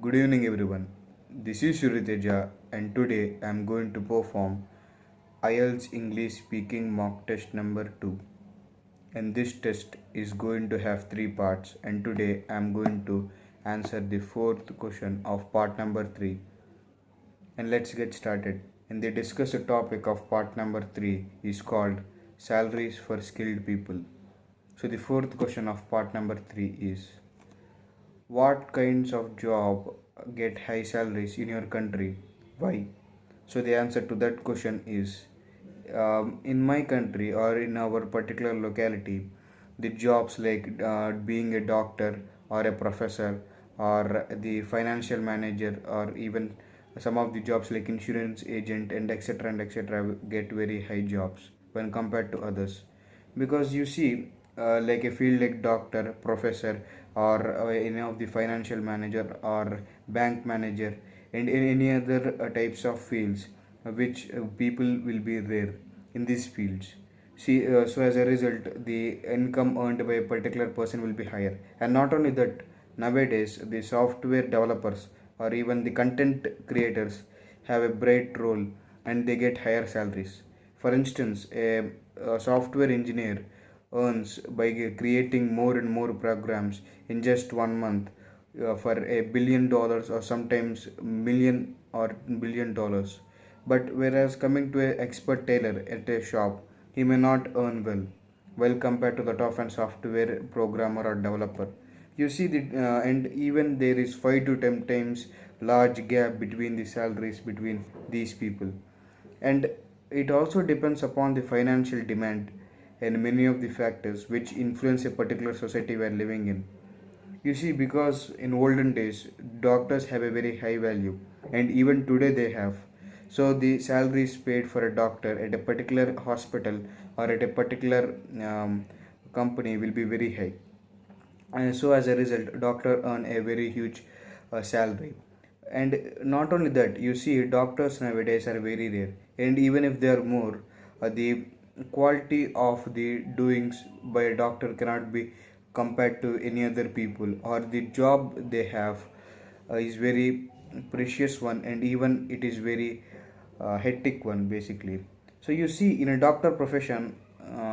Good evening, everyone. This is Suriteja, and today I am going to perform IELTS English Speaking Mock Test number 2. And this test is going to have three parts, and today I am going to answer the fourth question of part number 3. And let's get started. And the discussed topic of part number 3 is called Salaries for Skilled People. So, the fourth question of part number 3 is, what kinds of job get high salaries in your country? Why? So the answer to that question is, in my country or in our particular locality, the jobs like being a doctor or a professor or the financial manager or even some of the jobs like insurance agent and etc get very high jobs when compared to others, because you see, like a field like doctor, professor, or any of the financial manager or bank manager, and in any other types of fields which people will be there in these fields. See, so as a result, the income earned by a particular person will be higher. And not only that, nowadays the software developers or even the content creators have a bright role and they get higher salaries. For instance, a software engineer earns by creating more and more programs in just 1 month for $1 billion or sometimes million or $1 billion. But whereas coming to an expert tailor at a shop, he may not earn well compared to that of an software programmer or developer. You see and even there is 5 to 10 times large gap between the salaries between these people. And it also depends upon the financial demand and many of the factors which influence a particular society we are living in. You see, because in olden days, doctors have a very high value, and even today they have. So the salaries paid for a doctor at a particular hospital or at a particular company will be very high. And so as a result, doctor earn a very huge salary. And not only that, you see, doctors nowadays are very rare, and even if they are more, the quality of the doings by a doctor cannot be compared to any other people, or the job they have is very precious one, and even it is very hectic one basically. So you see, in a doctor profession,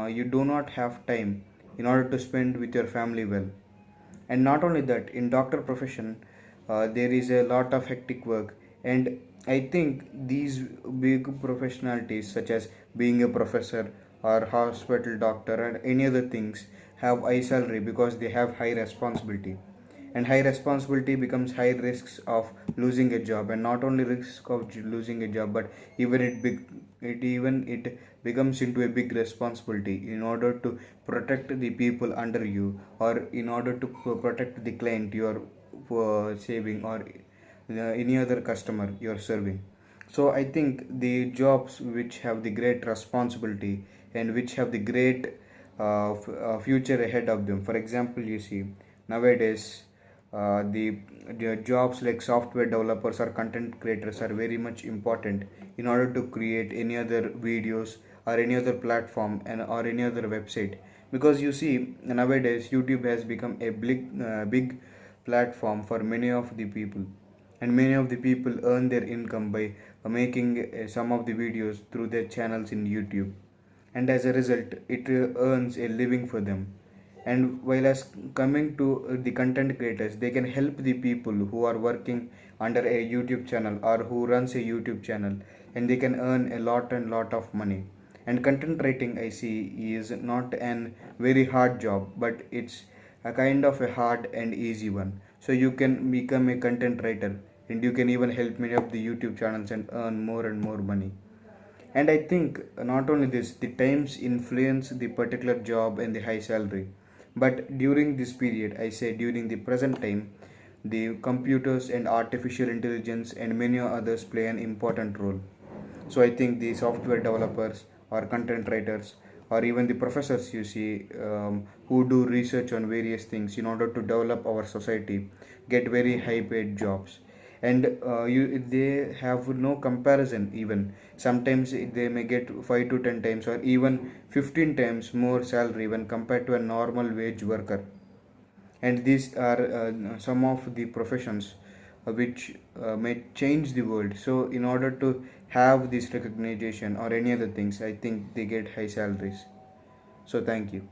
you do not have time in order to spend with your family well. And not only that, in doctor profession, there is a lot of hectic work. And I think these big professionalities such as being a professor or hospital doctor and any other things have high salary because they have high responsibility, and high responsibility becomes high risks of losing a job. And not only risk of losing a job, but even it becomes into a big responsibility in order to protect the people under you, or in order to protect the client you are saving, or any other customer you are serving. So I think the jobs which have the great responsibility and which have the great future ahead of them. For example, you see, nowadays the jobs like software developers or content creators are very much important in order to create any other videos or any other platform and or any other website. Because you see, nowadays YouTube has become a big platform for many of the people, and many of the people earn their income by making some of the videos through their channels in YouTube, and as a result it earns a living for them. And while as coming to the content creators, they can help the people who are working under a YouTube channel or who runs a YouTube channel, and they can earn a lot and lot of money. And content writing, I see, is not an very hard job, but it's a kind of a hard and easy one. So you can become a content writer, and you can even help many of the YouTube channels and earn more and more money. And I think not only this, the times influence the particular job and the high salary. But during this period, I say during the present time, the computers and artificial intelligence and many others play an important role. So I think the software developers or content writers or even the professors, you see, who do research on various things in order to develop our society, get very high paid jobs. And they have no comparison. Even sometimes they may get 5 to 10 times or even 15 times more salary when compared to a normal wage worker. And these are some of the professions which may change the world. So, in order to have this recognition or any other things, I think they get high salaries. So, thank you.